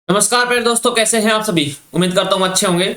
नमस्कार प्यारे दोस्तों, कैसे हैं आप सभी। उम्मीद करता हूँ अच्छे होंगे।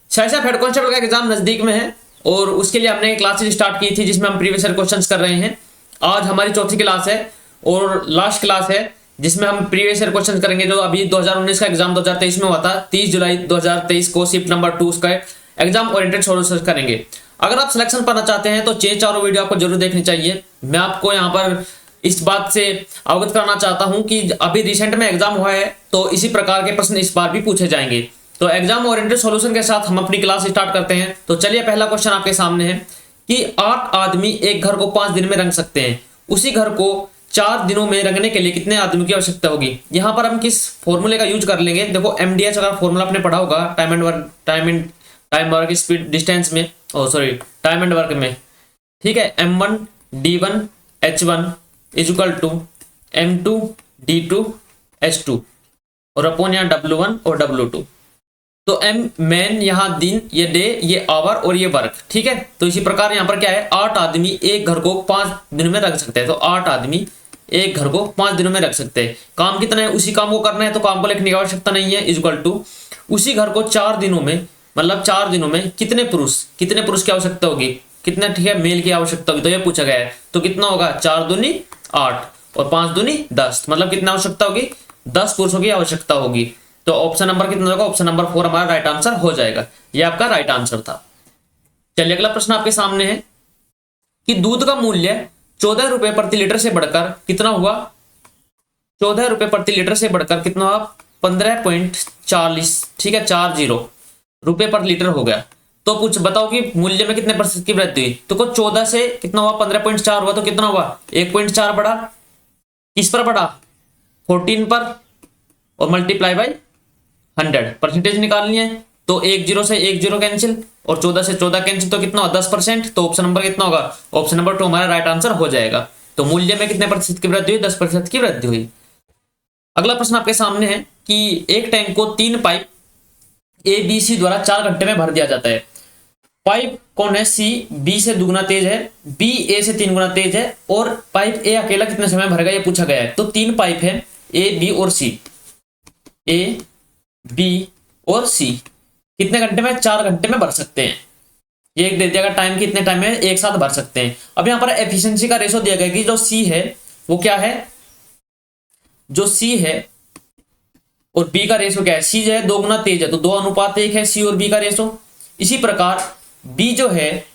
सहसा हेड कांस्टेबल का एग्जाम नजदीक में है और उसके लिए हमने क्लासेस स्टार्ट की थी जिसमें हम प्रीवियस ईयर क्वेश्चंस कर रहे हैं। आज हमारी चौथी क्लास है और लास्ट क्लास है जिसमें हम प्रीवियस ईयर क्वेश्चन करेंगे जो अभी 2019 का एग्जाम 2023 में हुआ था। 30 जुलाई 2023 को शिफ्ट नंबर 2 का एग्जाम ओरिएंटेड सॉल्यूशन करेंगे। अगर आप सिलेक्शन पाना चाहते हैं तो ये चारों वीडियो आपको जरूर देखनी चाहिए। मैं आपको यहाँ पर इस बात से अवगत कराना चाहता हूं कि अभी रिसेंट में एग्जाम हुआ है तो इसी प्रकार के प्रश्न इस बार भी पूछे जाएंगे। तो एग्जाम ओरिएंटेड सॉल्यूशन के साथ हम अपनी क्लास स्टार्ट करते हैं। तो चलिए, पहला क्वेश्चन आपके सामने है कि 8 आदमी एक घर को 5 दिन में रंग सकते हैं, उसी घर को 4 दिनों में रंगने के लिए कितने आदमी की आवश्यकता होगी। यहाँ पर हम किस फॉर्मूले का यूज कर लेंगे। देखो, MDH अगर फॉर्मूला आपने पढ़ा होगा टाइम वर्क स्पीड डिस्टेंस में, टाइम एंड वर्क में, ठीक है। M1 D1 H1 is equal to M2 D2 H2 और अपॉन यहाँ W1 और W2। तो M मैन, यहाँ दिन, ये डे, ये आवर और ये वर्क, ठीक है। तो इसी प्रकार यहाँ पर क्या है, 8 आदमी एक घर को 5 दिन में रख सकते हैं। तो 8 आदमी एक घर को 5 दिनों में रख सकते हैं। काम कितना है, उसी काम को करना है तो काम को लिखने की आवश्यकता नहीं है। इज इक्वल टू उसी घर को 4 दिनों में, मतलब 4 दिनों में कितने पुरुष की आवश्यकता होगी, कितने, ठीक है, मेल की आवश्यकता होगी। तो ये पूछा गया है। तो कितना होगा, 4 दूनी 8 और 5 दूनी 10, मतलब कितना आवश्यकता होगी, 10 पुरुषों की आवश्यकता होगी। तो ऑप्शन नंबर कितना होगा, ऑप्शन नंबर 4 हमारा राइट आंसर हो जाएगा। ये आपका राइट आंसर था। चलिए, अगला प्रश्न आपके सामने है कि दूध का मूल्य 14 रुपए प्रति लीटर से बढ़कर कितना हुआ। 14 रुपए प्रति लीटर से बढ़कर कितना हुआ, 15.40, ठीक है, 40 रुपए पर लीटर हो गया। तो कुछ बताओ कि मूल्य में कितने प्रतिशत की वृद्धि हुई। तो कुछ 14 से कितना हुआ, 15.4 हुआ, तो कितना हुआ, 1.4 बढ़ा। किस पर बढ़ा, 14 पर, और मल्टीप्लाई बाई 100, परसेंटेज निकालनी है। तो 1 0 से 1 0 कैंसिल और 14 से 14 कैंसिल, तो कितना होगा, 10%। तो ऑप्शन नंबर कितना होगा, ऑप्शन नंबर 2 हमारा राइट आंसर हो जाएगा। तो मूल्य में कितने प्रतिशत की वृद्धि हुई, 10% की वृद्धि हुई। अगला प्रश्न आपके सामने है कि एक टैंक को 3 पाइप ABC द्वारा 4 घंटे में भर दिया जाता है। पाइप कौन है, C B से दुगुना तेज है, B A से 3 गुना तेज है, और पाइप A अकेला कितने समय भरेगा, ये पूछा गया है। तो 3 पाइप है, A B और C, A B और C कितने घंटे में, 4 घंटे में भर सकते हैं। ये एक दे दिया टाइम, कितने टाइम में एक साथ भर सकते हैं। अब यहाँ पर एफिशिएंसी का रेशो दिया गया कि जो C है वो क्या है, जो C है और B का रेशो क्या है, C जो है 2 गुना तेज है तो 2:1 है C और B का रेशो। इसी प्रकार B जो है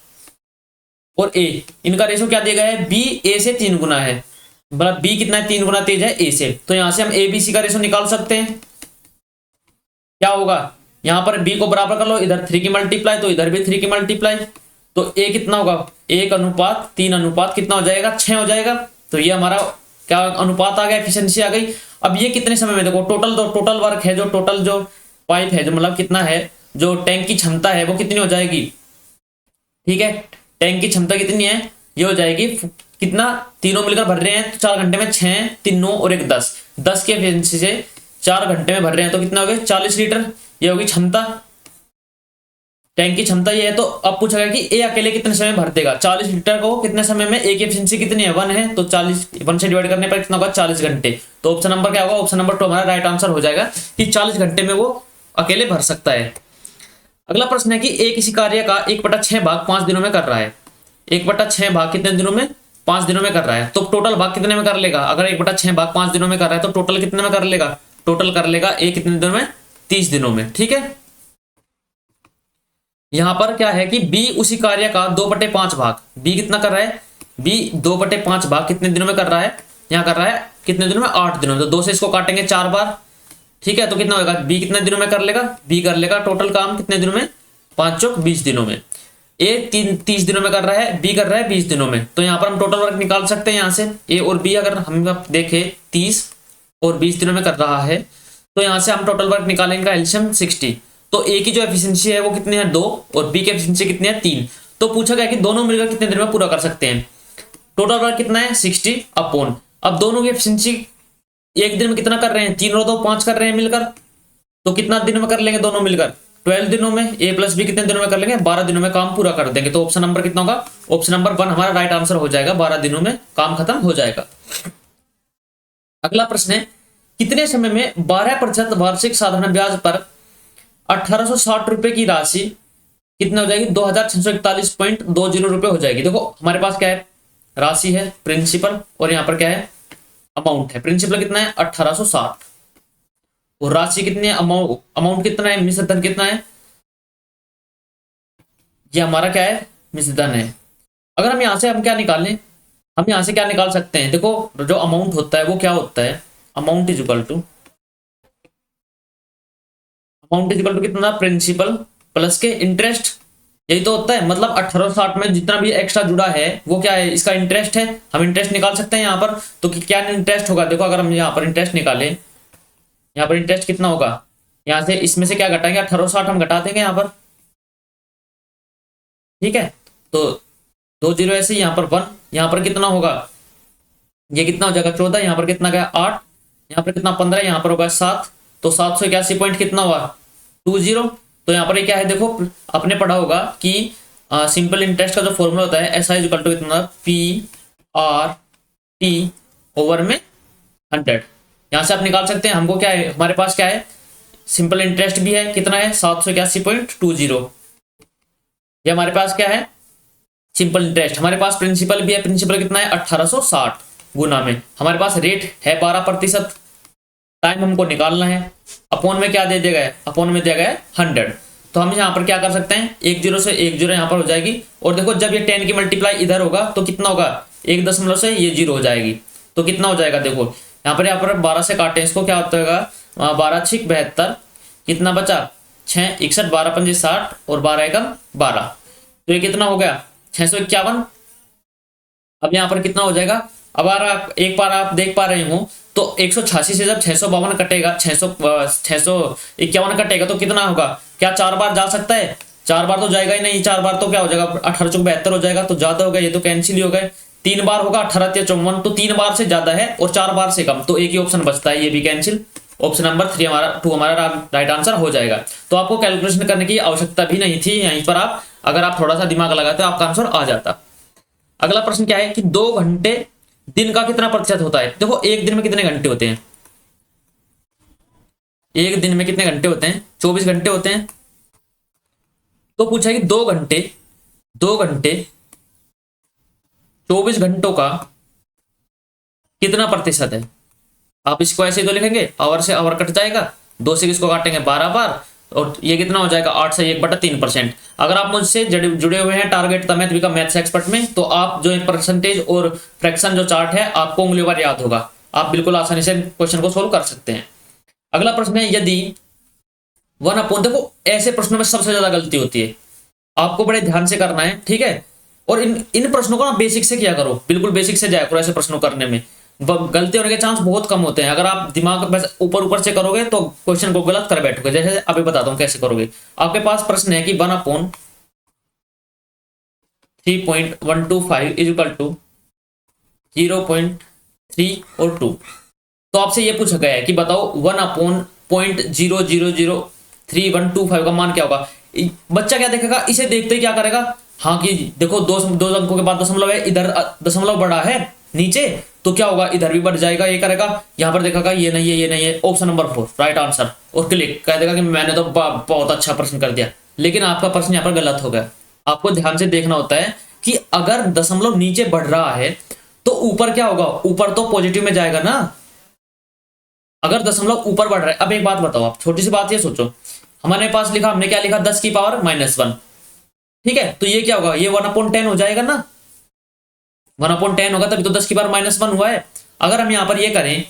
और A, इनका रेशो क्या दिया गया है, B A से 3 गुना है, मतलब B कितना है, 3 गुना तेज है A से। तो यहां से हम ABC का रेशो निकाल सकते हैं। क्या होगा, यहां पर B को बराबर कर लो, इधर 3 की मल्टीप्लाई तो इधर भी 3 की मल्टीप्लाई, तो A कितना होगा, 1:3 कितना हो जाएगा, 6 हो जाएगा। तो ये हमारा क्या अनुपात आ गया, एफिशिएंसी आ गई। अब ये कितने समय में, देखो टोटल वर्क है, जो टोटल जो पाइप है, जो मतलब कितना है, जो टैंक की क्षमता है वो कितनी हो जाएगी, ठीक है, टैंक की क्षमता कितनी है, ये हो जाएगी कितना, तीनों मिलकर भर रहे हैं तो 4 घंटे में 6, 3 9 और 1 10 के एफिशिएंसी से 4 घंटे में भर रहे हैं तो कितना हो गया, 40 लीटर। ये होगी क्षमता, टैंक की क्षमता ये है। तो अब पूछा गया कि ए अकेले कितने समय में भर देगा, 40 लीटर को कितने समय में। ए की एफिशिएंसी कितनी है, 1 है, तो 1 से डिवाइड करने पर कितना होगा, 40 घंटे। तो ऑप्शन नंबर क्या होगा, ऑप्शन नंबर 2 हमारा राइट आंसर हो जाएगा कि 40 घंटे में वो अकेले भर सकता है। अगला प्रश्न है कि ए किसी कार्य का 1/6 भाग 5 दिनों में कर रहा है। 1/6 भाग कितने दिनों में, 5 दिनों में कर रहा है। तो टोटल भाग कितने में कर लेगा, अगर 1/6 भाग 5 दिनों में कर रहा है तो टोटल कितने में कर लेगा, टोटल कर लेगा ए कितने दिनों में, 30 दिनों में, ठीक है। यहां पर क्या है कि बी उसी कार्य का 2/5 भाग, बी कितना कर रहा है, बी 2/5 भाग कितने दिनों में कर रहा है, यहाँ कर रहा है कितने दिनों में, 8 दिनों में। तो 2 से इसको काटेंगे 4 बार, ठीक है। तो कितना होगा, बी कितने दिनों में कर लेगा, बी कर लेगा टोटल काम कितने दिनों में, 5 चौक 20 दिनों में। ए 30 दिनों में कर रहा है, बी कर रहा है 20 दिनों में। तो यहाँ पर हम टोटल वर्क निकाल सकते हैं। यहाँ से ए और बी अगर हम देखें 30 और 20 दिनों में कर रहा है तो यहाँ से हम टोटल वर्क निकालेंगे एलसीएम 60। तो ए की जो एफिशिएंसी है वो कितनी है, 2, और बी की एफिशिएंसी कितनी है, 3। तो पूछा गया कि दोनों मिलकर कितने दिन में पूरा कर सकते हैं। टोटल वर्क कितना है, 60 अपॉन, अब दोनों की एफिशिएंसी एक दिन में कितना कर रहे हैं, 3 और 2 5 कर रहे हैं मिलकर, तो कितना दिन में कर लेंगे दोनों मिलकर, 12 दिनों में। ए प्लस बी कितने दिनों में कर लेंगे, 12 दिनों में काम पूरा कर देंगे। तो ऑप्शन नंबर कितना होगा, ऑप्शन नंबर 1 हमारा राइट आंसर हो जाएगा, 12 दिनों में काम खत्म हो जाएगा। अगला प्रश्न है कितने समय में 12% वार्षिक साधारण ब्याज पर 1860 रुपए की राशि कितने हो जाएगी? 2641.20 रुपए हो जाएगी। देखो हमारे पास क्या है, राशि है प्रिंसिपल, और यहाँ पर क्या है, अमाउंट है। प्रिंसिपल कितना है? 1860, और राशि कितनी है, अमाउंट कितना है, मिश्र धन कितना है, ये हमारा क्या है, मिश्र धन है। अगर हम यहाँ से हम क्या निकालें, हम यहाँ से क्या निकाल सकते हैं? देखो जो अमाउंट होता है वो क्या होता है, अमाउंट इज इक्वल टू कितना, प्रिंसिपल प्लस के इंटरेस्ट, यही तो होता है। मतलब 1860 में जितना भी एक्स्ट्रा जुड़ा है वो क्या है, इसका इंटरेस्ट है। हम इंटरेस्ट निकाल सकते हैं यहाँ पर, तो क्या इंटरेस्ट होगा? देखो अगर हम यहाँ पर इंटरेस्ट निकालें, यहाँ पर इंटरेस्ट कितना होगा, यहाँ से इसमें से क्या घटाएंगे, 1860 हम घटा देंगे यहाँ पर, ठीक है। तो 2 जीरो ऐसे, यहाँ पर 1, यहाँ पर कितना होगा, ये कितना हो जाएगा 14, यहाँ पर कितना गया 8, यहाँ पर कितना 15, यहाँ पर होगा 7, तो 781 पॉइंट कितना हुआ 20। तो यहाँ पर क्या है, देखो आपने पढ़ा होगा कि सिंपल इंटरेस्ट का जो फॉर्मूला होता है SI इक्वल टू कितना, PRT ओवर में 100। यहाँ से आप निकाल सकते हैं। हमको क्या है, हमारे पास क्या है, सिंपल इंटरेस्ट भी है, कितना है 781.20। ये हमारे पास क्या है, सिंपल इंटरेस्ट। हमारे पास प्रिंसिपल भी है, प्रिंसिपल कितना है 1860 गुना में हमारे पास रेट है 12%, टाइम हमको निकालना है, अपॉन में क्या दे दिया गया है, अपॉन में दिया गया है 100। तो हम यहाँ पर क्या कर सकते हैं, 1 जीरो से 1 जीरो यहाँ पर हो जाएगी, और देखो जब ये 10 की मल्टीप्लाई इधर होगा तो कितना होगा, 1 दशमलव से ये 0 हो जाएगी, तो कितना हो जाएगा, देखो यहाँ पर 12 से काटे इसको, क्या होता है 12 6 72, कितना बचा 6 61, 12 पंजे 60, और 12 एकम 12, तो ये कितना हो गया 651। अब यहाँ पर कितना हो जाएगा, अब एक बार आप देख पा रहे हो तो 186 से जब 652 कटेगा, 651 कटेगा तो कितना होगा, क्या 4 बार जा सकता है? 4 बार तो जाएगा ही नहीं, 4 बार तो क्या हो जाएगा 18 चौक 72 हो जाएगा, तो ज्यादा हो गया, ये तो कैंसिल ही हो गए। 3 बार होगा 18 या 54, तो 3 बार से ज्यादा है और 4 बार से कम, तो एक ही ऑप्शन बचता है, ये भी कैंसिल। ऑप्शन नंबर 2 हमारा राइट आंसर हो जाएगा। तो आपको कैलकुलेशन करने की आवश्यकता भी नहीं थी, यहीं पर आप अगर आप थोड़ा सा दिमाग लगाते आपका आंसर आ जाता। अगला प्रश्न क्या है कि 2 घंटे दिन का कितना प्रतिशत होता है? देखो एक दिन में कितने घंटे होते हैं, एक दिन में कितने घंटे होते हैं, 24 घंटे होते हैं। तो पूछा कि 2 घंटे 24 घंटों का कितना प्रतिशत है? आप इसको ऐसे तो लिखेंगे, आवर से आवर कट जाएगा, 2 से किसको काटेंगे 12 बार, और ये कितना हो जाएगा 8 से 1/3%। अगर आप मुझसे जुड़े हुए हैं target the math become maths expert में, तो आप जो परसेंटेज और फ्रैक्शन जो चार्ट है आपको उंगलियों पर याद होगा, आप बिल्कुल आसानी से क्वेश्चन को सोल्व कर सकते हैं। अगला प्रश्न है यदि 1/, देखो ऐसे प्रश्नों में सबसे ज्यादा गलती होती है, आपको बड़े ध्यान से करना है, ठीक है। और इन प्रश्नों को ना बेसिक से किया करो, बिल्कुल बेसिक से जाया करो, ऐसे प्रश्नों करने में गलती होने के चांस बहुत कम होते हैं। अगर आप दिमाग बस ऊपर से करोगे तो क्वेश्चन को गलत कर बैठोगे। जैसे अभी बताता हूं कैसे करोगे। आपके पास प्रश्न है कि 1/3.125 इज इक्वल टू 0.3 और 2। तो आपसे ये पूछा गया है कि बताओ 1/0.000325 का मान क्या होगा। बच्चा क्या देखेगा, इसे देखते ही क्या करेगा, हाँ कि देखो दो अंकों के बाद दशमलव है, इधर दशमलव बड़ा है नीचे, तो क्या होगा इधर भी बढ़ जाएगा, ये करेगा, यहां पर देखेगा ये नहीं है ये नहीं है, ऑप्शन नंबर 4 राइट आंसर, और क्लिक कह देगा कि मैंने तो बहुत अच्छा प्रश्न कर दिया। लेकिन आपका प्रश्न यहाँ पर गलत हो गया। आपको ध्यान से देखना होता है कि अगर दशमलव नीचे बढ़ रहा है तो ऊपर क्या होगा, ऊपर तो पॉजिटिव में जाएगा ना। अगर दशमलव ऊपर बढ़ रहा है, अब एक बात बताओ आप, छोटी सी बात ये सोचो, हमारे पास लिखा, हमने क्या लिखा 10 की पावर -1, ठीक है, तो ये क्या होगा, ये 1/10 हो जाएगा ना, 1/10 होगा, तभी तो 10 की पावर -1 हुआ है। अगर हम यहां पर ये करें,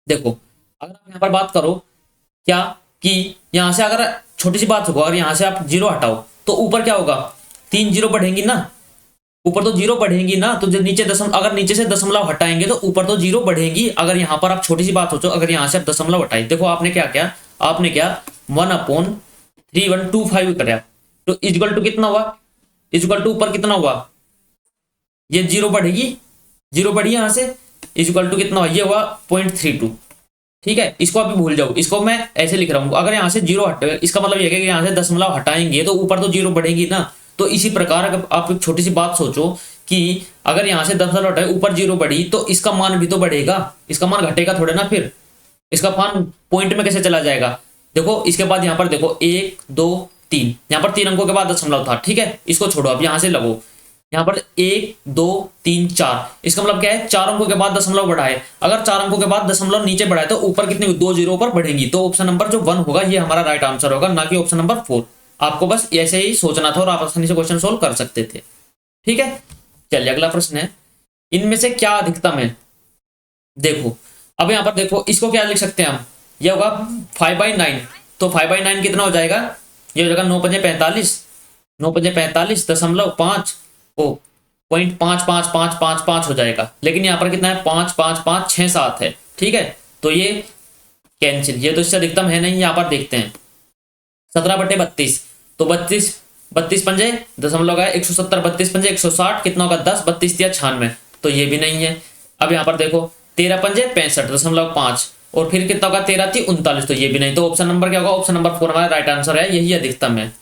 देखो अगर आप यहां पर बात करो क्या कि यहां से अगर छोटी सी बात होगा, अगर यहां से आप 0 हटाओ तो ऊपर क्या होगा, 3 0 बढ़ेंगी ना, ऊपर तो 0 बढ़ेंगी ना, तो जब नीचे अगर नीचे से दशमलव हटाएंगे तो ऊपर तो 0 बढ़ेगी। अगर यहां पर आप छोटी सी बात सोचो, अगर यहां से आप दशमलव हटाए, देखो आपने क्या किया, आपने क्या 1/3125 कराया, तो इक्वल टू कितना हुआ, इक्वल टू ऊपर कितना हुआ, ये 0 बढ़ेगी, 0 बढ़ी यहां से, इक्वल टू कितना हुआ, ये हुआ 0.32, ठीक है। इसको अभी भूल जाओ, इसको मैं ऐसे लिख रहा हूं, अगर यहां से 0 हटे, इसका मतलब ये है कि यहां से दशमलव हटाएंगे तो ऊपर तो 0 बढ़ेगी ना। तो इसी प्रकार आप एक छोटी सी बात सोचो कि अगर यहाँ से 10 हटाए ऊपर 0 बढ़ी तो इसका मान भी तो बढ़ेगा, इसका मान घटेगा थोड़े ना, फिर इसका मान पॉइंट में कैसे चला जाएगा। देखो इसके बाद यहाँ पर देखो 1 2 3, यहाँ पर 3 अंकों के बाद दशमलव था, ठीक है, इसको छोड़ो, अब यहाँ से लगो, यहाँ पर 1 2 3 4, इसका मतलब क्या है 4 अंकों के बाद दशमलव बढ़ा है। अगर 4 अंकों के बाद दशमलव नीचे बढ़ा है तो ऊपर कितनी 2 जीरो पर बढ़ेंगी, तो ऑप्शन नंबर जो 1 होगा ये हमारा राइट आंसर होगा, ना कि ऑप्शन नंबर 4। आपको बस ऐसे ही सोचना था और आप आसानी से क्वेश्चन सोल्व कर सकते थे, ठीक है। चलिए अगला प्रश्न है, इनमें से क्या अधिकतम है। देखो अब यहाँ पर देखो इसको क्या लिख सकते हैं हम, ये होगा 5/9, तो 5/9 कितना हो जाएगा, ये हो जाएगा 9 पंजे 45, 9 पंजे 45.5 ओ 0.555555 हो जाएगा। लेकिन यहाँ पर कितना है 5 5 5 6 7 है, ठीक है, तो ये कैंसिल, ये तो इससे अधिकतम है नहीं। यहाँ पर देखते हैं 17/32, तो 32 पंजे दशमलव का 170, 32 पंजे 160, कितना होगा 10, 32 या 96, तो ये भी नहीं है। अब यहाँ पर देखो 13 पंजे 65.5 और फिर कितना होगा 13 3 39, तो ये भी नहीं, तो ऑप्शन नंबर क्या होगा, ऑप्शन नंबर 4 हमारा राइट आंसर है, यही अधिकतम है।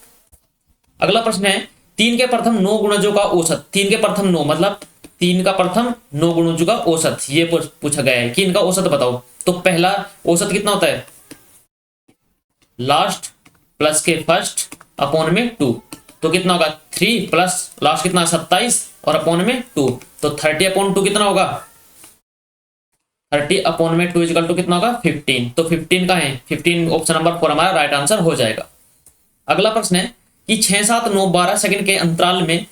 अगला प्रश्न है 3 के प्रथम 9 गुणजों का औसत, 3 के प्रथम 9 मतलब 3 का प्रथम 9 गुणजों का औसत, ये पूछा गया है कि इनका औसत बताओ। तो पहला औसत कितना होता है, लास्ट प्लस के फर्स्ट अपॉन में 2, तो कितना होगा 3 प्लस लास्ट कितना 27 और अपॉन में 2, तो 30/2 कितना होगा, 30/2 इक्वल टू कितना होगा 15, तो 15 का है 15, ऑप्शन नंबर 4 हमारा राइट आंसर हो जाएगा। अगला प्रश्न है कि 6 7 9 12 सेकंड के अंतराल में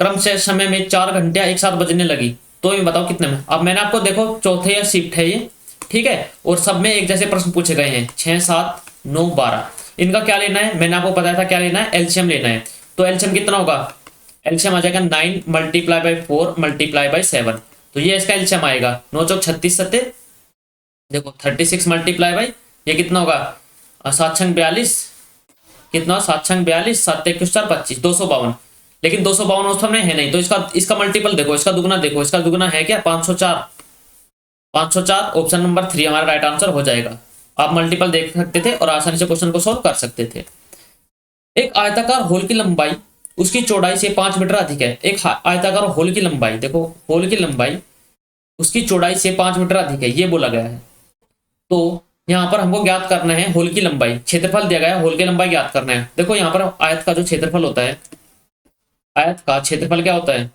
क्रम से समय में 4 घंटियां एक साथ बजने लगी, तो ये बताओ कितने में। अब मैंने आपको देखो चौथे या शिफ्ट है ये, ठीक है, और सब में एक जैसे प्रश्न पूछे गए हैं 6 7 9 12, इनका क्या लेना है, मैंने आपको बताया था क्या लेना है, एलसीएम लेना है। तो एलसीएम कितना होगा, एलसीएम आ जाएगा 9 × 4 × 7, तो ये इसका एलसीएम आएगा 9 चौक 36 सत्ते, देखो 36 मल्टीप्लाई बाई ये कितना होगा 7 छंग 42, कितना 7 छंग 42 7 21 4 25 252, लेकिन 252 ऑप्शन में है नहीं, तो इसका मल्टीपल देखो, इसका दुगना देखो, इसका दुगना है क्या 504, 504 ऑप्शन नंबर 3 हमारा राइट आंसर हो जाएगा। आप मल्टीपल देख सकते थे और आसानी से क्वेश्चन को सोल्व कर सकते थे। एक आयताकार होल की लंबाई उसकी चौड़ाई से 5 मीटर अधिक है, एक आयताकार होल की लंबाई, देखो होल की लंबाई उसकी चौड़ाई से 5 मीटर अधिक है, ये बोला गया है। तो यहाँ पर हमको ज्ञात करना है होल की लंबाई, क्षेत्रफल दिया गया है, होल की लंबाई ज्ञात करना है। देखो यहाँ पर आयत का जो क्षेत्रफल होता है, आयत का क्षेत्रफल क्या होता है,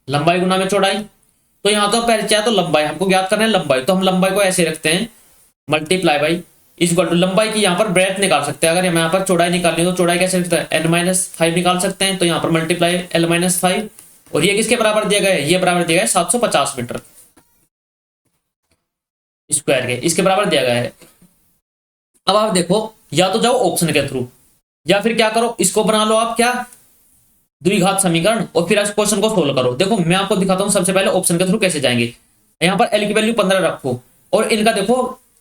लंबाई गुना में चौड़ाई, तो यहाँ तो पहले चाहे तो लंबाई हमको ज्ञात करना है, लंबाई तो हम लंबाई को ऐसे रखते हैं मल्टीप्लाई बाई इक्वल टू लंबाई की यहाँ पर ब्रेथ निकाल सकते हैं। अगर हम यहाँ पर चौड़ाई निकालनी है तो चौड़ाई कैसे लिखते हैं n-5 निकाल सकते हैं, तो यहाँ पर मल्टीप्लाई l-5, और ये किसके बराबर दिया गया है, ये बराबर दिया गया है 750 मीटर स्क्वायर के, इसके बराबर दिया गया है। अब आप देखो या तो जाओ ऑप्शन के थ्रू या फिर क्या करो, इसको बना लो आप क्या द्विघात समीकरण और फिर इस क्वेश्चन को सोल्व करो। देखो मैं आपको दिखाता हूं सबसे पहले ऑप्शन के थ्रू कैसे जाएंगे। यहाँ पर एल की वैल्यू 15 रखो और इनका देखो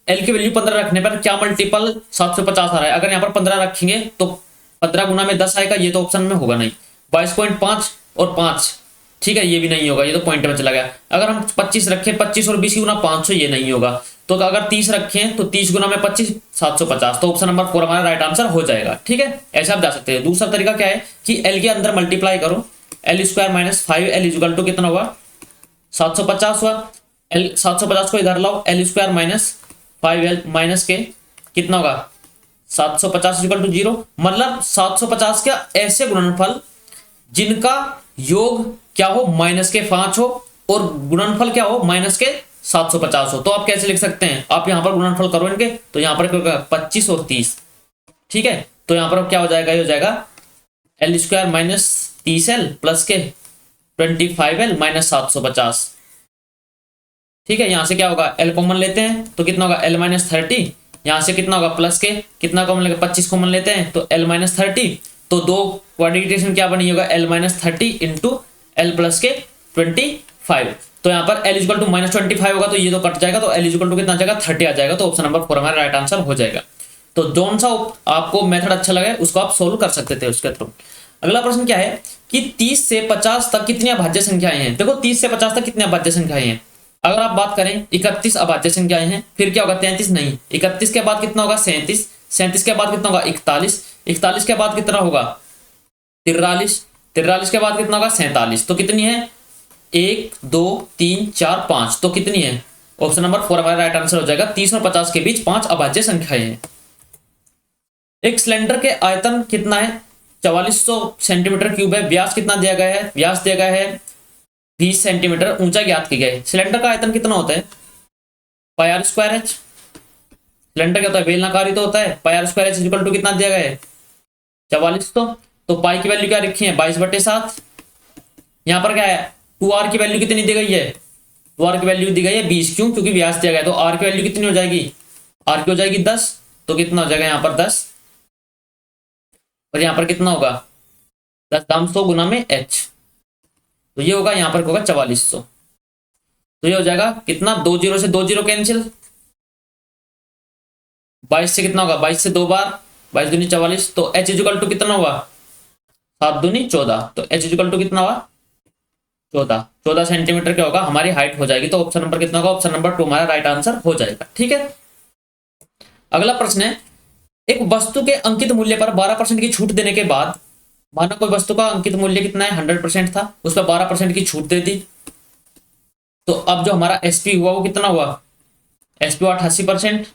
एल की वैल्यू 15 रखने पर क्या मल्टीपल 750 आ रहा है। अगर यहाँ पर 15 रखेंगे तो 15 गुना में 10 आएगा, ये तो ऑप्शन में होगा नहीं। 22.5 और 5, ठीक है, ये भी नहीं होगा, ये तो पॉइंट में चला गया। अगर हम 25 रखें 25 और 20 गुना 500, ये नहीं होगा। तो अगर 30 रखें तो 30 गुना में 25 750, तो ऑप्शन नंबर 4 हमारा राइट आंसर हो जाएगा। ठीक है, ऐसे आप जा सकते हैं। दूसरा तरीका क्या है कि एल के अंदर मल्टीप्लाई करो, L square minus 5l equal to कितना होगा 750 हुआ। एल 750 को इधर लाओ, L square minus 5l minus के कितना होगा 750 इक्वल टू 0, मतलब 750 का ऐसे गुणनफल जिनका योग क्या हो माइनस के 5 हो और गुणनफल क्या हो माइनस के 750 हो। तो आप कैसे लिख सकते हैं, आप यहां पर गुणनफल करो इनके, तो यहां पर क्या होगा 25 और 30, ठीक है। तो यहां पर क्या हो जाएगा, ये हो जाएगा L square minus 30l plus के 25l माइनस 750, ठीक है। यहां से क्या होगा एल कॉमन लेते हैं तो कितना होगा एल माइनस 30, यहां से कितना होगा प्लस के कितना कॉमन लेंगे 25 कॉमन लेते हैं तो एल माइनस 30, तो दो क्वाड्रेटिकेशन क्या बनी होगा L minus 30 into L plus के 25। तो यहाँ पर एल इक्वल टू माइनस 25 होगा तो ये तो कट जाएगा, तो एल इक्वल टू कितना आ जाएगा 30 आ जाएगा, तो ऑप्शन नंबर 4 हमारा राइट आंसर हो जाएगा। तो जोन सा आपको मेथड अच्छा लगे उसको आप सोल्व कर सकते थे उसके थ्रू। अगला प्रश्न क्या है कि 30 से 50 तक कितनी अभाज्य संख्याएं हैं। देखो 30 से 50 तक कितनी अभाज्य संख्याएं हैं। अगर आप बात करें 31 अभाज्य संख्याएं हैं, फिर क्या होगा 33 नहीं, 31 के बाद कितना होगा 37, 37 के बाद कितना होगा 41, 41 के बाद कितना होगा 43, 43 के बाद कितना होगा 47, तो कितनी है 1 2 3 4 5, तो कितनी है ऑप्शन नंबर 4 हमारा राइट आंसर हो जाएगा। 30 और 50 के बीच 5 अभाज्य संख्याएं हैं। एक सिलेंडर के आयतन कितना है 4400 सेंटीमीटर क्यूब है। व्यास कितना दिया गया है, व्यास दिया गया है 20 सेंटीमीटर, ऊंचाई ज्ञात की गई है। सिलेंडर का आयतन कितना होता है pi r square h. Cylinder क्या होता है बेलनाकारी तो होता है। Pi r square h equal to कितना दिया गया है 4400, तो पाई की वैल्यू क्या रखी है 22/7। यहाँ पर क्या है 2r की वैल्यू कितनी दी गई है, 2r की वैल्यू दी गई है 20, क्यों क्योंकि व्यास दिया गया है। तो r की वैल्यू कितनी हो जाएगी, r की हो जाएगी 10, तो कितना हो जाएगा यहाँ पर 10, और यहाँ पर कितना होगा 10 गुना में h, तो ये होगा यहाँ पर होगा 4400। तो ये हो जाएगा कितना 2 0 से 2 0 कैंसिल, 22 से कितना होगा 22 से 2 बार 22 दूनी 44, तो h इक्वल टू कितना हुआ 7 दूनी 14, तो h इक्वल टू कितना हुआ 14 सेंटीमीटर क्या होगा हमारी हाइट हो जाएगी। तो ऑप्शन नंबर कितना होगा, ऑप्शन नंबर 2 हमारा राइट आंसर हो जाएगा। ठीक है, अगला प्रश्न है एक वस्तु के अंकित मूल्य पर 12% की छूट देने के बाद, माना कोई वस्तु का अंकित मूल्य कितना है 100% था, उस पर 12% की छूट दे दी, तो अब जो हमारा एसपी हुआ वो कितना हुआ, एसपी हुआ 88%।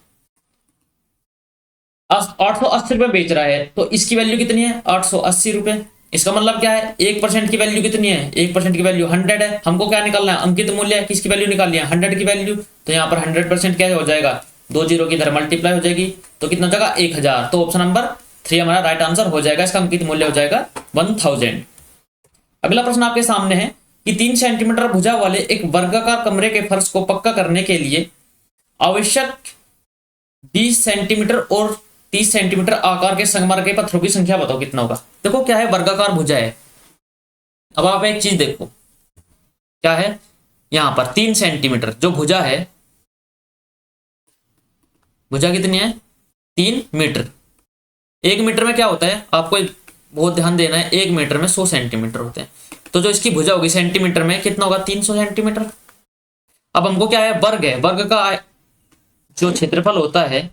880 रुपए बेच रहा है, तो इसकी वैल्यू कितनी है 880 रुपए। इसका मतलब क्या है 1% की वैल्यू कितनी है, 1% की वैल्यू 100 है। हमको क्या निकालना है अंकित मूल्य, किसकी वैल्यू निकालनी है 100 की वैल्यू। तो यहाँ पर 100% क्या हो जाएगा 2 0 की इधर मल्टीप्लाई हो जाएगी, तो कितना हो जाएगा 1000। तो ऑप्शन नंबर 3 हमारा राइट आंसर हो जाएगा, इसका अंकित मूल्य हो जाएगा 1000। अगला प्रश्न आपके सामने है कि 3 सेंटीमीटर भुजा वाले एक वर्गाकार कमरे के फर्श को पक्का करने के लिए आवश्यक 20 सेंटीमीटर और 30 सेंटीमीटर आकार के संगमरमर के पत्थरों की संख्या बताओ कितना होगा। देखो क्या है वर्गाकार भुजा है। अब आप एक चीज देखो क्या है, यहां पर 3 सेंटीमीटर जो भुजा है, भुजा कितनी है 3 मीटर। 1 मीटर में क्या होता है आपको बहुत ध्यान देना है, 1 मीटर में 100 सेंटीमीटर होते हैं, तो जो इसकी भुजा होगी सेंटीमीटर में कितना होगा 300 सेंटीमीटर। अब हमको क्या है वर्ग है, वर्ग का जो क्षेत्रफल होता है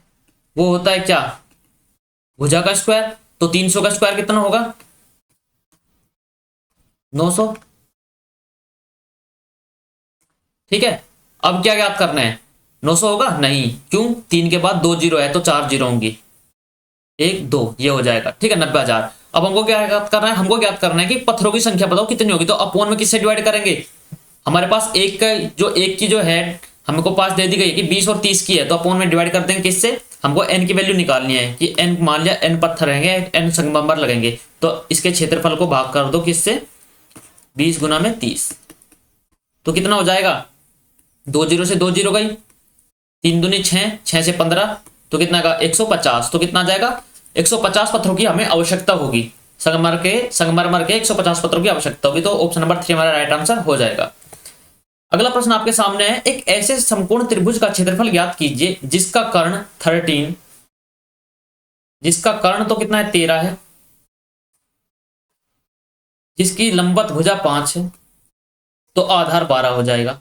वो होता है क्या भुजा का स्क्वायर, तो 300 का स्क्वायर कितना होगा 900। ठीक है, अब क्या याद करना है 900 होगा नहीं, क्यों 3 के बाद 2 0 है तो 4 0 होंगी, 1 2 ये हो जाएगा। ठीक है 90,000। अब हमको क्या याद करना है, हमको याद करना है कि पत्थरों की संख्या बताओ कितनी होगी, तो अपॉन में किससे डिवाइड करेंगे। हमारे पास एक का जो एक की जो है हमको पास दे दी गई है कि 20 और 30 की है, तो अपॉन में डिवाइड कर देंगे किससे, हमको n की वैल्यू निकालनी है कि n मान लिया n पत्थर रहेंगे n संगमरमर लगेंगे, तो इसके क्षेत्रफल को भाग कर दो किससे 20 गुना में 30, तो कितना हो जाएगा 2 0 से 2 0 गई, 3 दूनी 6, 6 से 15, तो कितना का 150, तो कितना जाएगा 150 पत्थरों की हमें आवश्यकता होगी, संगमरमर के 150 पत्थरों की आवश्यकता होगी। तो ऑप्शन नंबर 3 हमारा राइट आंसर हो जाएगा। अगला प्रश्न आपके सामने है एक ऐसे समकोण त्रिभुज का क्षेत्रफल ज्ञात कीजिए जिसका कर्ण 13, जिसका कर्ण तो कितना है 13 है, जिसकी लंबवत भुजा 5 है, तो आधार 12 हो जाएगा।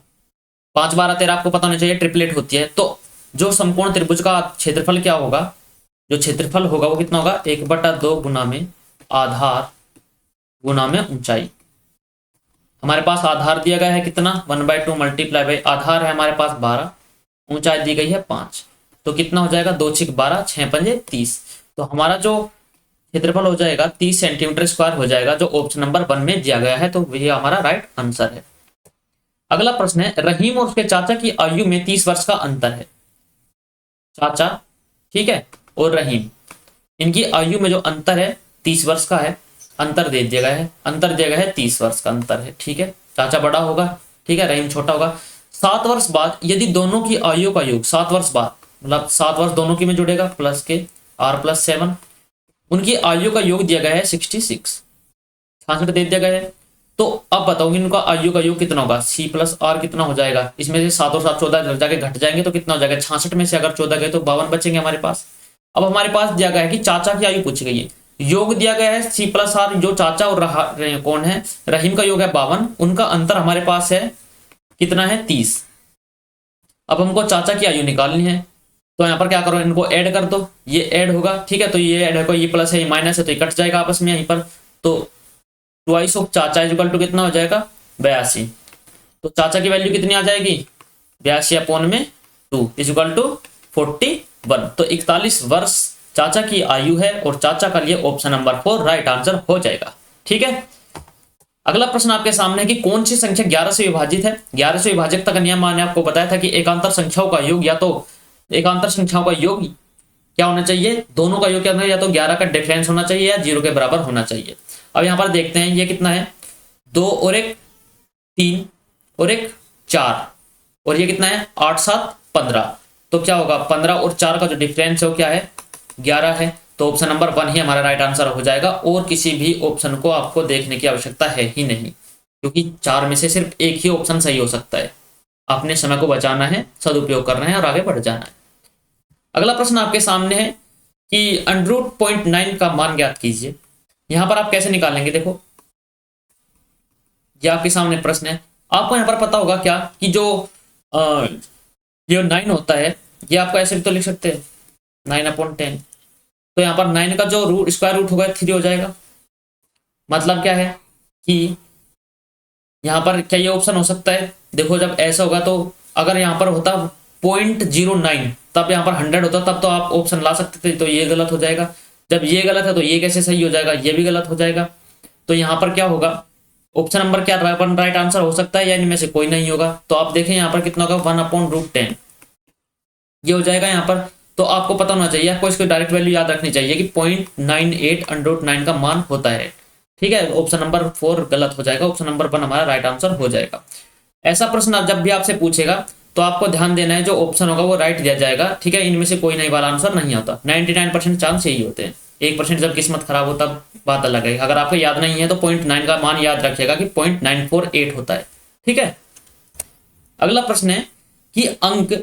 5 12 13 आपको पता होना चाहिए ट्रिपलेट होती है। तो जो समकोण त्रिभुज का क्षेत्रफल क्या होगा, जो क्षेत्रफल होगा वो कितना होगा 1/2 गुना में आधार गुना में ऊंचाई। हमारे पास आधार दिया गया है कितना 1/2 मल्टीप्लाई बाई आधार है हमारे पास 12, ऊंचाई दी गई है 5, तो कितना हो जाएगा 2 6 12 6 5 30, तो हमारा जो क्षेत्रफल हो जाएगा 30 सेंटीमीटर स्क्वायर हो जाएगा, जो ऑप्शन नंबर 1 में दिया गया है, तो ये हमारा राइट आंसर है। अगला प्रश्न है रहीम और उसके चाचा की आयु में 30 वर्ष का अंतर है। चाचा ठीक है और रहीम, इनकी आयु में जो अंतर है 30 वर्ष का है, अंतर दे दिया गया है, अंतर दिया गया है 30 वर्ष का अंतर है। ठीक है, चाचा बड़ा होगा, ठीक है रहीम छोटा होगा। 7 वर्ष बाद यदि दोनों की आयु का योग 7 वर्ष बाद, मतलब 7 वर्ष दोनों की में जुड़ेगा प्लस के r + 7, उनकी आयु का योग दिया गया है 66 दे दिया गया है। तो अब बताओगे इनका आयु का योग कितना होगा, c + r कितना हो जाएगा, इसमें से 7 और 7 14 जाके घट जाएंगे, तो कितना हो जाएगा 66 में से अगर 14 गए तो 52 बचेंगे हमारे पास। अब हमारे पास दिया गया है कि चाचा की आयु पूछी गई है, योग दिया गया है c + r, जो चाचा और कौन है रहीम का योग है 52, उनका अंतर हमारे पास है कितना है 30। अब हमको चाचा की आयु निकालनी है, तो यहाँ पर क्या करो इनको ऐड कर दो, ये ऐड होगा ठीक है, तो ये ऐड होगा, ये प्लस है ये माइनस है तो ये कट जाएगा आपस में यहीं पर, तो ट्वाइस ऑफ चाचा इज इक्वल टू कितना हो जाएगा 82। तो चाचा की वैल्यू कितनी आ जाएगी 82 अपॉन में 2 इज इक्वल टू 41। तो 41 वर्ष चाचा की आयु है और चाचा का लिए ऑप्शन नंबर 4 राइट आंसर हो जाएगा। ठीक है, अगला प्रश्न आपके सामने है कि कौन सी संख्या 11 से विभाजित है। 11 से विभाजकता का नियम मैंने आपको बताया था कि एकांतर संख्याओं का योग या तो एकांतर संख्याओं का योग क्या होना चाहिए, दोनों का योग क्या होना चाहिए, या तो 11 का डिफरेंस होना चाहिए या 0 के बराबर होना चाहिए। अब यहाँ पर देखते हैं ये कितना है 2 और 1 3 और 1 4 और ये कितना है 8 7 15। तो क्या होगा 15 और 4 का जो डिफरेंस है वो क्या है 11 है। तो ऑप्शन नंबर 1 ही हमारा राइट आंसर हो जाएगा और किसी भी ऑप्शन को आपको देखने की आवश्यकता है ही नहीं, क्योंकि 4 में से सिर्फ एक ही ऑप्शन सही हो सकता है। अपने समय को बचाना है, सदुपयोग करना है और आगे बढ़ जाना है। अगला प्रश्न आपके सामने है कि √0.9 का मान ज्ञात कीजिए। यहां पर आप कैसे निकालेंगे, देखो ये आपके सामने प्रश्न है। आपको यहाँ पर पता होगा क्या कि जो ये 9 होता है ये आपको ऐसे भी तो लिख सकते हैं 9/10। तो यहाँ पर 9 का जो स्क्वायर रूट होगा 3 हो जाएगा। मतलब क्या है कि यहाँ पर क्या ये ऑप्शन हो सकता है, देखो जब ऐसा होगा तो अगर यहाँ पर होता 0.09 तब यहाँ पर 100 होता तब तो आप ऑप्शन ला सकते थे, तो ये गलत हो जाएगा। जब ये गलत है तो ये कैसे सही हो जाएगा, ये भी गलत हो जाएगा। तो यहाँ पर क्या होगा ऑप्शन नंबर क्या राइट आंसर हो सकता है या इनमें से कोई नहीं होगा। तो आप देखें यहाँ पर कितना होगा 1/√10 ये हो जाएगा यहाँ पर। तो आपको पता होना चाहिए, आपको इसको डायरेक्ट वैल्यू याद रखनी चाहिए कि 0.98 का मान होता है। ठीक है, ऑप्शन नंबर 4 गलत हो जाएगा, ऑप्शन नंबर 1 हमारा राइट आंसर हो जाएगा। ऐसा प्रश्न जब भी आपसे पूछेगा तो आपको ध्यान देना है जो ऑप्शन होगा वो राइट दिया जाएगा। ठीक है, इनमें से कोई नहीं वाला आंसर नहीं होता। 99% चांस यही होते हैं, 1% जब किस्मत खराब हो तब बात अलग है। अगर आपको याद नहीं है तो 0.9 का मान याद रखिएगा कि 0.948 होता है। ठीक है, अगला प्रश्न है कि अंक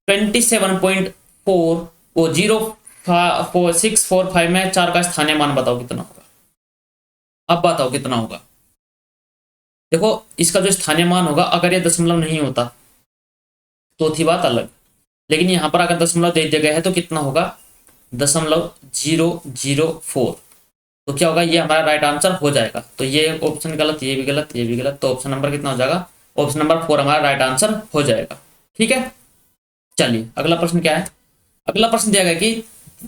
27.4 और 0.645 में 4 का स्थानीय मान बताओ कितना होगा। अब बताओ कितना होगा। देखो इसका जो स्थानीय मान होगा अगर ये दशमलव नहीं होता तो थी बात अलग, लेकिन यहां पर अगर दशमलव दे दिया गया है तो कितना होगा 0.004। तो क्या होगा ये हमारा राइट आंसर हो जाएगा। तो ये ऑप्शन गलत, ये भी गलत, ये भी गलत। तो ऑप्शन नंबर कितना हो जाएगा, ऑप्शन नंबर 4 हमारा राइट आंसर हो जाएगा। ठीक है, चलिए अगला प्रश्न क्या है। अगला प्रश्न दिया गया कि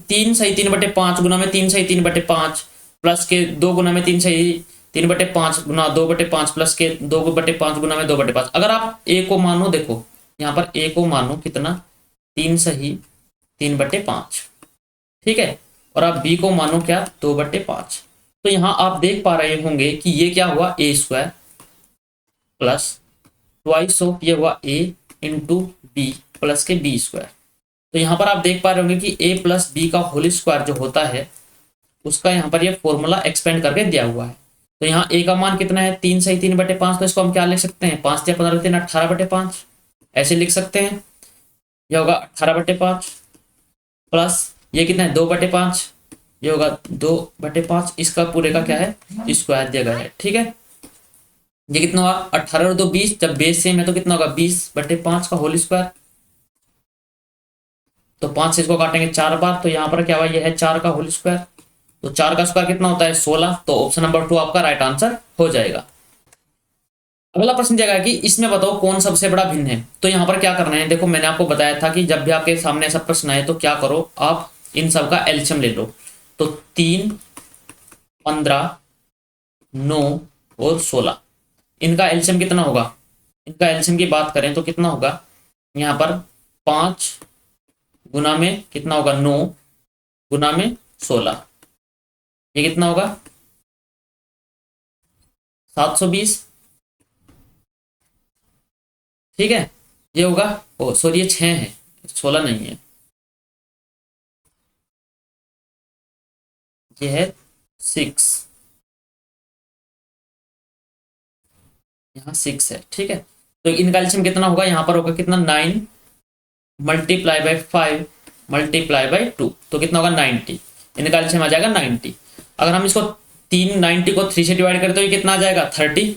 3 सही 3/5 गुना में 3 सही 3/5 प्लस के 2 गुना में 3 सही 3/5 गुना 2/5 प्लस के 2/5 गुना में 2/5। अगर आप ए को मानो, देखो यहाँ पर ए को मानो कितना 3 सही 3/5। ठीक है, और आप बी को मानो क्या 2/5। तो यहाँ आप देख पा रहे होंगे कि ये क्या हुआ a² प्लस ट्वाइस ऑफ ये हुआ a इंटू बी प्लस के b²। तो यहाँ पर आप देख पा रहे होंगे कि a प्लस बी का होल स्क्वायर जो होता है उसका यहाँ पर ये फॉर्मूला एक्सपेंड करके दिया हुआ है। तो यहाँ a का मान कितना है 3 सही 3/5। तो इसको हम क्या लिख सकते हैं 5 या 15 3 18/5 ऐसे लिख सकते हैं। यह होगा 18/5 प्लस ये कितना है 2/5, ये होगा 2/5। इसका पूरे का क्या है स्क्वायर दिया गया है। ठीक है, ये कितना होगा 18 और 2 20, जब बेस सेम है तो कितना होगा 20/5 का होल स्क्वायर। तो 5 से इसको काटेंगे 4 बार, तो यहाँ पर क्या हुआ ये है 4 का होल स्क्वायर। तो 4 का स्क्वायर कितना होता है 16। तो ऑप्शन नंबर 2 आपका राइट आंसर हो जाएगा। अगला प्रश्न दिया गया कि इसमें बताओ कौन सबसे बड़ा भिन्न है। तो यहाँ पर क्या करना है, देखो मैंने आपको बताया था कि जब भी आपके सामने ऐसा प्रश्न आए तो क्या करो आप इन सब का एलसीएम ले लो। तो 3 15 9 और 16 इनका एलसीएम कितना होगा। इनका एलसीएम की बात करें तो कितना होगा यहाँ पर 5 गुना में कितना होगा 9 गुना में 16, ये कितना होगा 720। ठीक है, ये होगा ओ सॉरी ये 6 है 16 नहीं है, ये है 6, यहाँ 6 है। ठीक है, तो इनका एलसीएम कितना होगा यहाँ पर होगा कितना 9 मल्टीप्लाई बाई 5 मल्टीप्लाई बाई 2, तो कितना होगा 90। इनका एलसीएम आ जाएगा 90। अगर हम इसको 90 को 3 से डिवाइड करें तो ये कितना आ जाएगा 30।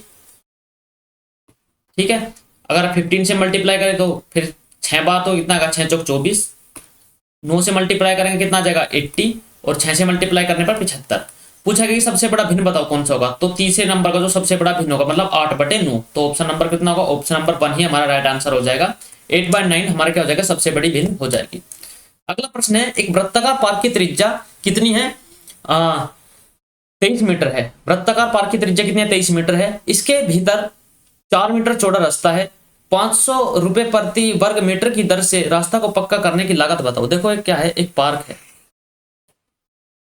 ठीक है, अगर 15 से मल्टीप्लाई करें तो फिर 6 बार तो कितना आएगा 6 चौक 24। 9 से मल्टीप्लाई करेंगे कितना आ जाएगा 80 और 6 से मल्टीप्लाई करने पर 75। पूछा गया कि सबसे बड़ा भिन्न बताओ कौन सा होगा, तो तीसरे नंबर का जो सबसे बड़ा भिन्न होगा मतलब 8/9, तो ऑप्शन नंबर कितना होगा, ऑप्शन नंबर 1 ही हमारा राइट आंसर हो जाएगा। 8/9 हमारा क्या हो जाएगा, सबसे बड़ी भिन्न हो जाएगी। अगला प्रश्न है, एक वृत्ताकार पार्क की त्रिज्या कितनी है, 23 मीटर है। वृत्ताकार पार्क की त्रिज्या कितनी है, 23 मीटर है। इसके भीतर 4 मीटर चौड़ा रास्ता है। 500 रुपए प्रति वर्ग मीटर की दर से रास्ता को पक्का करने की लागत बताओ। देखो एक क्या है, एक पार्क है,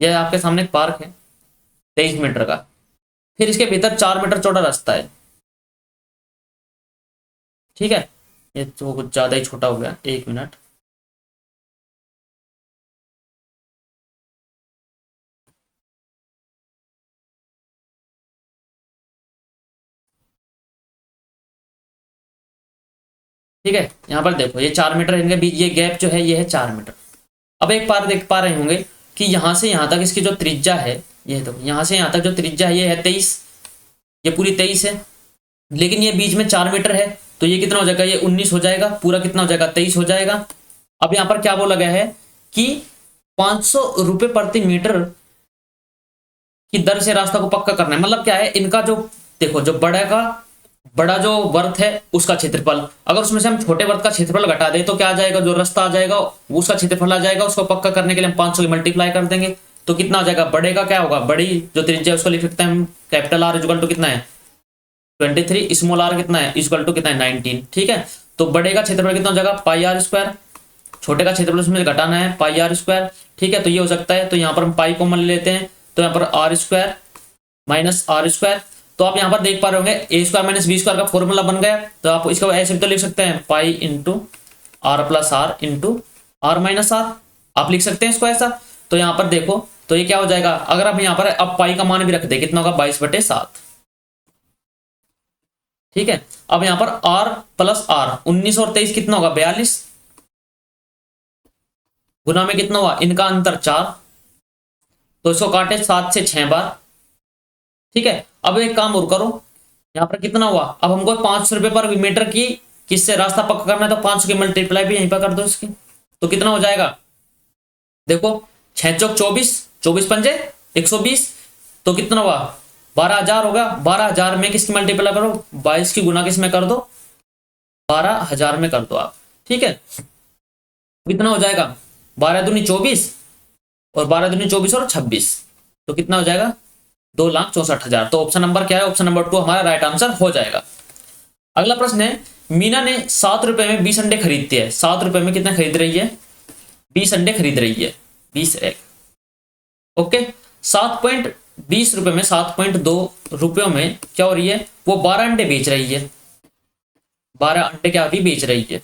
यह आपके सामने एक पार्क है 23 मीटर का, फिर इसके भीतर 4 मीटर चौड़ा रास्ता है, ठीक है। ये तो कुछ ज्यादा ही छोटा हो गया, 1 मिनट। ठीक है, यहाँ पर देखो ये 4 मीटर, इनके बीच ये गैप जो है ये है 4 मीटर। अब एक बार देख पा रहे होंगे कि यहाँ से यहाँ तक इसकी जो त्रिज्या है, ये देखो यहाँ से यहाँ तक जो त्रिज्या है ये है 23, ये पूरी 23 है, लेकिन ये बीच में 4 मीटर है, तो ये कितना हो जाएगा, ये 19 हो जाएगा, पूरा कितना हो जाएगा, 23 हो जाएगा। अब यहाँ पर क्या बोला गया है कि 500 रुपए प्रति मीटर की दर से रास्ता को पक्का करना है, मतलब क्या है, इनका जो देखो जो बड़ा जो वर्त है उसका क्षेत्रफल, अगर उसमें से हम छोटे वर्त का क्षेत्रफल घटा दें तो क्या आ जाएगा, जो रास्ता आ जाएगा उसका क्षेत्रफल आ जाएगा। उसको पक्का करने के लिए हम 500 की मल्टीप्लाई कर देंगे तो कितना आ जाएगा, बड़े का क्या होगा, बड़ी जो त्रिज्या है उसको लिख सकते हैं हम कैपिटल आर इक्वल टू कितना है 23, स्मॉल आर कितना है इक्वल टू कितना है 19, ठीक है। तो बड़े का क्षेत्रफल कितना हो जाएगा पाई आर स्क्वायर, छोटे का क्षेत्रफल उसमें घटाना है पाई आर स्क्वायर, ठीक है। तो ये हो सकता है, तो यहाँ पर हम पाई कॉमन ले लेते हैं, तो यहाँ पर R square minus R square, तो आप यहाँ पर देख पा रहे होंगे A square minus B square का फॉर्मूला बन गया। तो आप इसको ऐसे तो लिख सकते हैं pi into R plus R into R minus R, आप लिख सकते हैं इसको ऐसा। तो यहाँ पर देखो तो ये क्या हो जाएगा, अगर आप यहाँ पर अब पाई का मान भी रख दे कितना होगा 22/7, ठीक है। अब यहाँ पर आर प्लस आर 19 और 23 कितना होगा 42, गुना में कितना हुआ इनका अंतर 4, तो इसको काटे 7 से 6 बार, ठीक है। अब एक काम और करो, यहाँ पर कितना हुआ, अब हमको 500 रुपए पर मीटर की किससे रास्ता पक्का करना है, तो 500 की मल्टीप्लाई भी यहीं पर कर दो इसकी, तो कितना हो जाएगा, देखो 6 चौक 24, 24 पंजे 120, तो कितना हुआ 12,000 होगा। 12,000 में किसकी मल्टीप्लाई करो, 22 की गुना किस में कर दो 12,000 में कर दो आप, ठीक है। कितना हो जाएगा 12 दूनी 24 और 12 दूनी 24 और 26, तो कितना हो जाएगा 2,64,000। तो ऑप्शन नंबर क्या है, ऑप्शन नंबर 2 हमारा राइट आंसर हो जाएगा। अगला प्रश्न है, मीना ने 7 रुपए में 20 अंडे खरीदते हैं। 7 रुपए में कितना खरीद रही है, 20 अंडे खरीद रही है, 20 एग, ओके। 7.20 रुपए में 7.2 रुपयों में क्या हो रही है, वो 12 अंडे बेच रही है, 12 अंडे क्या भी बेच रही है।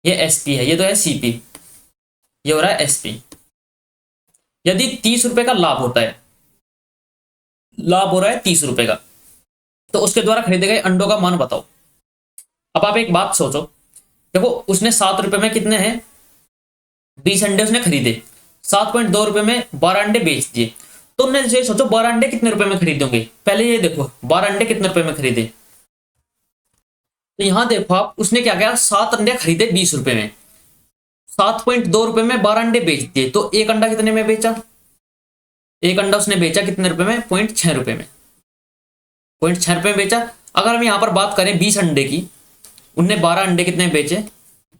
ये एसपी है, ये तो है सीपी, ये हो रहा है एसपी। यदि 30 रुपए का लाभ होता है, लाभ हो रहा है 30 रुपए का, तो उसके द्वारा खरीदे गए अंडों का मान बताओ। अब आप एक बात सोचो, देखो उसने 7 रुपए में कितने हैं 20 अंडे उसने खरीदे, 7.2 रुपए में 12 अंडे बेच दिए, तो उन्होंने ये सोचो 12 अंडे कितने रुपए में खरीदोगे, पहले ये देखो 12 अंडे कितने रुपए में खरीदे, तो यहां देखो आप उसने क्या किया, 7 अंडे खरीदे 20 रुपए में, 7.2 रुपए में 12 अंडे बेच दिए, तो एक अंडा कितने में बेचा, एक अंडा उसने बेचा कितने रुपए में 0.6 रुपए में, 0.6 रुपए में बेचा। अगर हम यहाँ पर बात करें 20 अंडे की, उनने 12 अंडे कितने बेचे,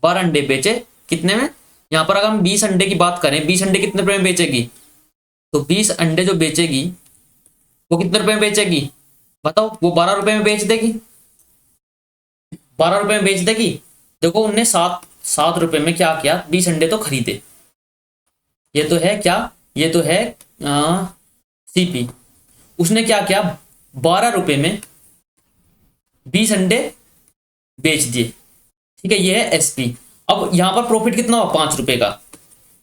12 अंडे बेचे कितने में, यहाँ पर अगर हम 20 अंडे की बात करें, 20 अंडे कितने रुपए में बेचेगी, तो 20 अंडे जो बेचेगी वो कितने रुपए में बेचेगी बताओ, वो 12 रुपए में बेच देगी, 12 रुपए में बेच देगी। देखो उनने 7 रुपए में क्या किया, 20 अंडे तो खरीदे, ये तो है क्या, ये तो है सीपी। उसने क्या किया 12 रुपए में 20 अंडे बेच दिए, ठीक है, ये है एसपी। अब यहां पर प्रॉफिट कितना हुआ 5 रुपए का,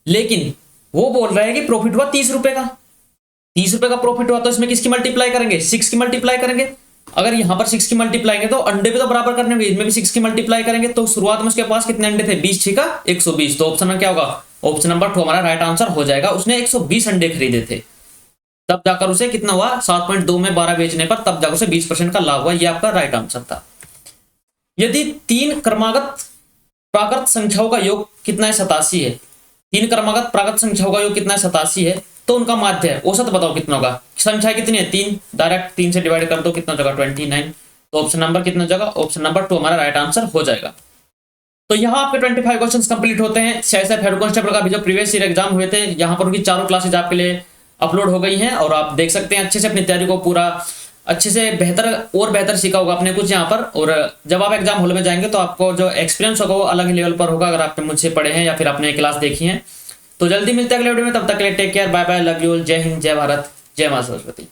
लेकिन वो बोल रहा है कि प्रॉफिट हुआ 30 रुपए का, 30 रुपए का प्रॉफिट हुआ, तो इसमें किसकी मल्टीप्लाई करेंगे 6 की मल्टीप्लाई करेंगे। अगर यहां पर 6 की मल्टीप्लाई करेंगे तो अंडे भी तो बराबर करने होंगे, इसमें भी 6 की मल्टीप्लाई करेंगे, तो शुरुआत में उसके पास कितने अंडे थे 20 6 का 120, तो ऑप्शन में क्या होगा, ऑप्शन नंबर 2 हमारा राइट आंसर हो जाएगा। उसने 120 अंडे खरीदे थे, तब जाकर उसे कितना हुआ 7.2 में 12 बेचने पर तब जाकर उसे 20% का लाभ हुआ, ये आपका राइट आंसर था। यदि 3 क्रमागत प्राकृत संख्याओं का योग कितना है 87 है, 3 क्रमागत प्राकृत संख्याओं का योग कितना है 87 है, तो उनका माध्य है। औसत बताओ कितना होगा, संख्या कितनी है 3, डायरेक्ट 3 से डिवाइड कर दो, कितना जगह 29। तो ऑप्शन नंबर कितना जगह, ऑप्शन नंबर 2 हमारा राइट आंसर हो जाएगा। तो यहाँ आपके 25 क्वेश्चंस कंप्लीट होते हैं। सीआईएसएफ हेड कांस्टेबल का भी जो प्रीवियस ईयर एग्जाम हुए थे, यहाँ पर उनकी चारों क्लासेज आपके लिए अपलोड हो गई हैं और आप देख सकते हैं अच्छे से अपनी तैयारी को पूरा अच्छे से बेहतर सीखा होगा आपने कुछ यहाँ पर। और जब आप एग्जाम हॉल में जाएंगे तो आपको जो एक्सपीरियंस होगा वो अलग ही लेवल पर होगा, अगर आपने मुझसे पढ़े हैं या फिर आपने क्लास देखी है। तो जल्दी मिलते हैं अगले वीडियो में, तब तक के लिए take care, bye bye, love you all, जय हिंद, जय भारत, जय मां सरस्वती।